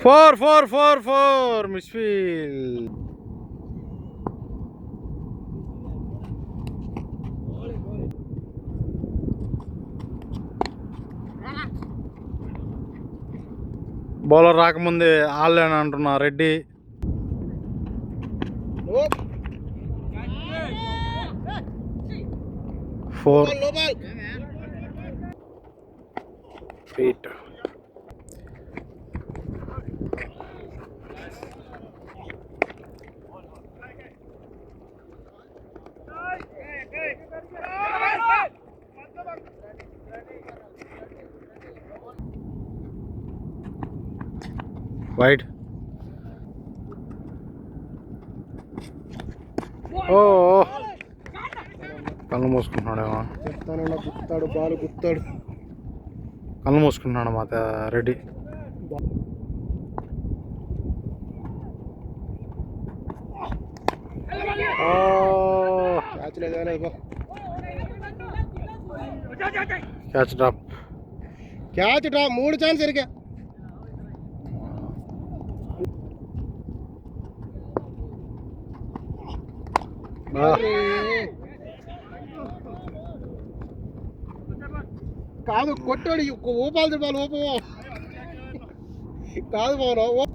4 మిస్ఫీల్. Bowler రాకముందే ఆల్లేని అంటున్నా రెడ్డి. Four feet. వైడ్. ఓ కళ్ళు మూసుకుంటున్నాడేమో. గుత్తాడు బాల్ గుత్తాడు. కళ్ళు మూసుకుంటున్నాడు మా రెడ్డి. Catch drop. 3 ఛాన్స్ ఇరికా. కాదు కొట్టాడు ఊపాలి బాల్ ఊప కాదు బాబు.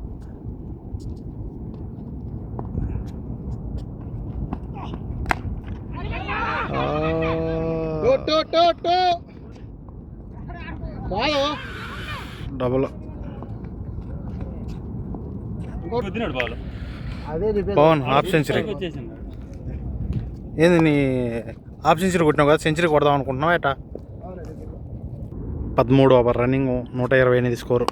డబుల్. Pavan half century. ఏంది నీ హాఫ్ సెంచరీ కొట్టినావు కదా, సెంచరీ కొడదాం అనుకుంటున్నావు ఏటా? 13 over running, 128 score.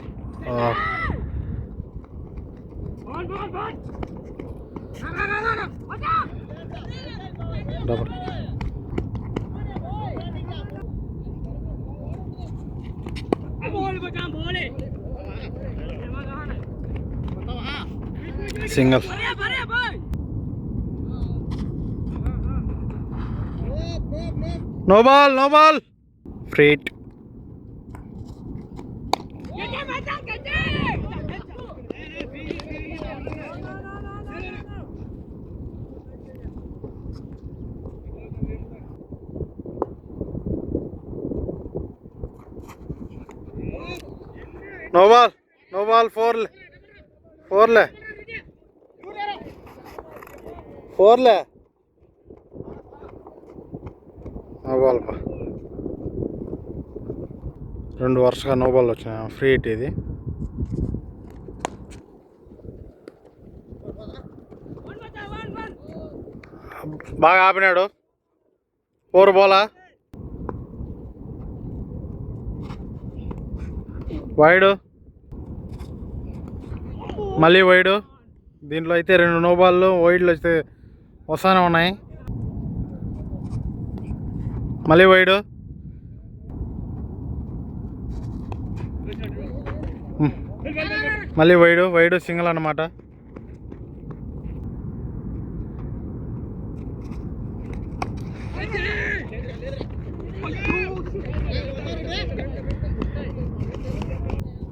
Double. Single. No ball. ఫ్రీట్. No ball. ఫోర్లే. No ball. 2 వరుసగా నో బాల్ వచ్చినాయి. ఫ్రీ హిట్ ఇది. బాగా ఆపినాడు. 4 బాలా. వైడు. మళ్ళీ వైడు. దీంట్లో అయితే 2 నో బాల్లు వైడ్లు అయితే వస్తానే ఉన్నాయి. మళ్ళీ వైడు. మళ్ళీ వైడు సింగిల్ అన్నమాట.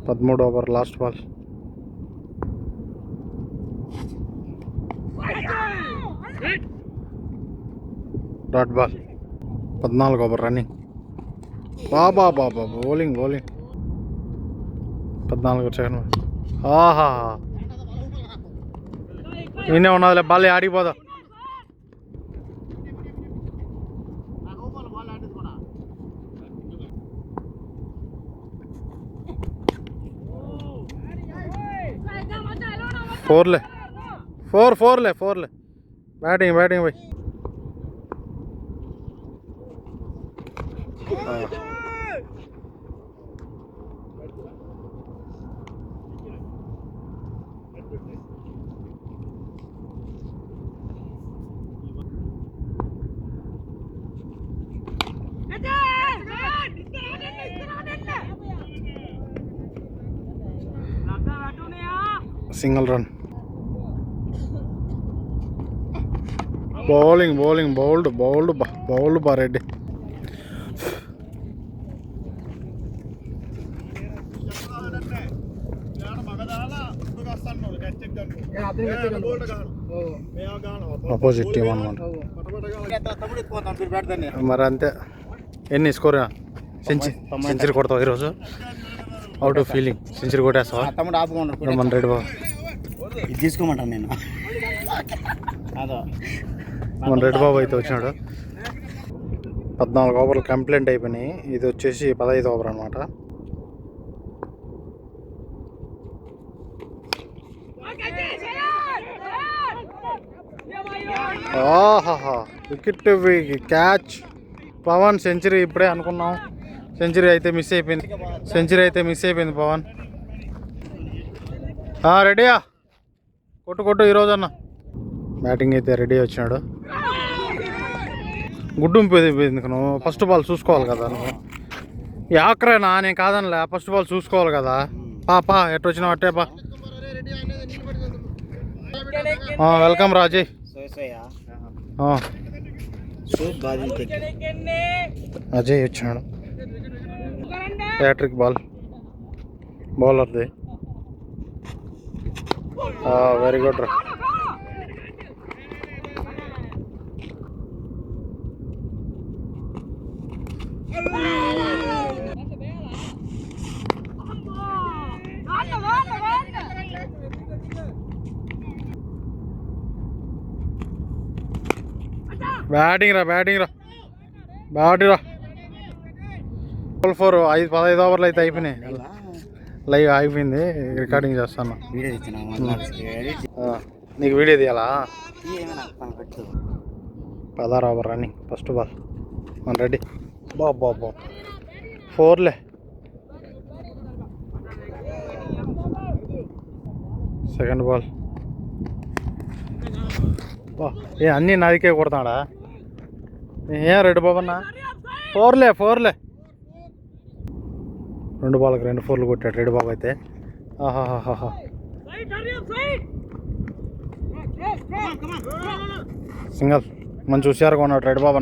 పదమూడు over last ball. Dot ball. 14 over running. బాబా బౌలింగ్ 14 సెకండ్. ఆహా ఈయనే ఉన్నదిలే, బాల్ ఆడిపోదా. ఫోర్లే. బ్యాటింగ్ పోయి. Single run. బౌలింగ్ బౌల్డ్ బారెడ్డి. అపోజిట్ టీం అనమాట. మరి అంతే. ఎన్ని స్కోర్? సెంచరీ కొడతావు ఈరోజు? అవుట్ ఆఫ్ ఫీలింగ్ సెంచరీ కొట్టేస్తావా? మన రెడ్డి బాబు ఇది తీసుకోమంటాను నేను. మన రెడ్డి బాబు అయితే వచ్చినాడు. 14 ఓవర్లు కంప్లీట్ అయిపోయినాయి. ఇది వచ్చేసి 15 ఓవర్ అనమాట. ఆహాహా, వికెట్ క్యాచ్. పవన్ సెంచరీ ఇప్పుడే అనుకున్నాం. సెంచరీ అయితే మిస్ అయిపోయింది పవన్. రెడీయా? కొట్టు ఈరోజు అన్న. బ్యాటింగ్ అయితే రెడీ వచ్చినాడు. గుడ్డుంపోయింది. నువ్వు ఫస్ట్ బాల్ చూసుకోవాలి కదా. నువ్వు యాక్రేనా? నేను కాదనిలే, ఫస్ట్ బాల్ చూసుకోవాలి కదా. పా ఎటు వచ్చినావు అట్టే పా. వెల్కమ్ రాజీ. అజయ్ వచ్చినాడు. హ్యాట్రిక్ బాల్ బౌలర్ది. వెరీ గుడ్ రా. బ్యాటింగ్ రా 15 ఓవర్లు అయితే అయిపోయినాయి. లైవ్ అయిపోయింది. రికార్డింగ్ చేస్తాను. నీకు వీడియో తీయాలా? 16 ఓవర్ రన్నింగ్. ఫస్ట్ బాల్ మన రెడీ. బాబా 4లే. Second ball. అన్నీ నాదికే కొడతాడా? ఏం రెడ్డి బాబు అన్న? 4లే. 2 బాల్కి 2 4లు కొట్టాడు రెడ్డి బాబు అయితే. ఆహాహాహా. సింగల్. మంచి హుషారుగా ఉన్నాడు రెడ్డి బాబు.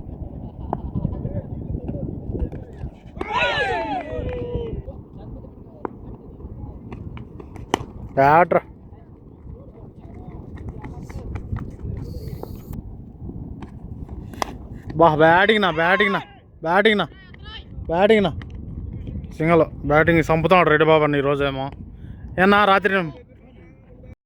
బ్యాటర్ బ్యాటింగ్ నా సింగల్. బ్యాటింగ్ చంపుతున్నాడు రెడ్డి బాబు ఈరోజేమో. ఏనా రాత్రి